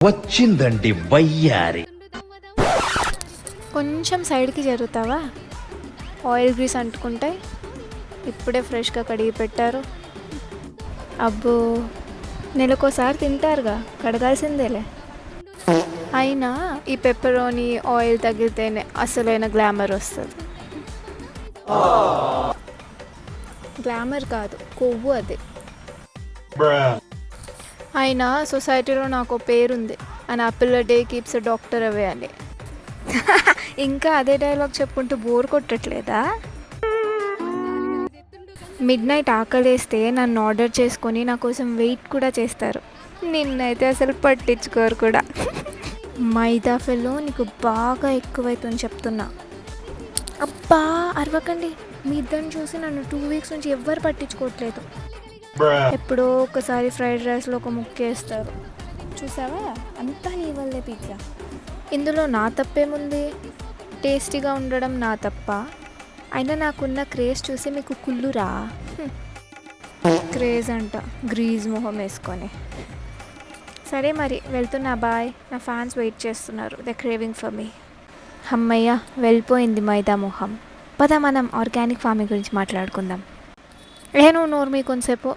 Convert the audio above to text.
వచ్చిందండి వయ్యారి. కొంచెం సైడ్కి జరుగుతావా? Oil grease అంటుకుంటాయి. ఇప్పుడే ఫ్రెష్గా కడిగి పెట్టారు. అబ్బో, నెలకోసారి తింటారుగా, కడగాల్సిందేలే. అయినా ఈ పెప్పరోని ఆయిల్ తగిలితేనే అసలైన గ్లామర్ వస్తుంది. గ్లామర్ కాదు, కొవ్వు అది. అయినా సొసైటీలో నాకు పేరుంది, and Apple day keeps doctor away అని. ఇంకా అదే డైలాగ్ చెప్పుకుంటూ బోర్ కొట్టట్లేదా? మిడ్ నైట్ ఆకలేస్తే నన్ను ఆర్డర్ చేసుకొని నా కోసం వెయిట్ కూడా చేస్తారు. నిన్నైతే అసలు పట్టించుకోరు కూడా. మైదా ఫెల్లో నీకు బాగా ఎక్కువైతుంది చెప్తున్నా. అబ్బా అరవకండి, మీ ఇద్దరిని చూసి నన్ను 2 వీక్స్ నుంచి ఎవ్వరు పట్టించుకోవట్లేదు. ఎప్పుడో ఒకసారి ఫ్రైడ్ రైస్లో ఒక ముక్కేస్తారు. చూసావా, అంతా నీ వల్లే పిజ్జా. ఇందులో నా తప్పేముంది? టేస్టీగా ఉండడం నా తప్ప? అయినా నాకున్న క్రేజ్ చూసి మీకు కుళ్ళురా? క్రేజ్ అంట, గ్రీజ్ మొహం వేసుకొని. సరే మరి వెళ్తున్నా, బాయ్. నా ఫ్యాన్స్ వెయిట్ చేస్తున్నారు, దే క్రేవింగ్ ఫర్ మీ. అమ్మయ్య, వెళ్ళిపోయింది మైదా మొహం. పద మనం ఆర్గానిక్ ఫార్మింగ్ గురించి మాట్లాడుకుందాం. నువ్వు నోరు మీ కొంతసేపు.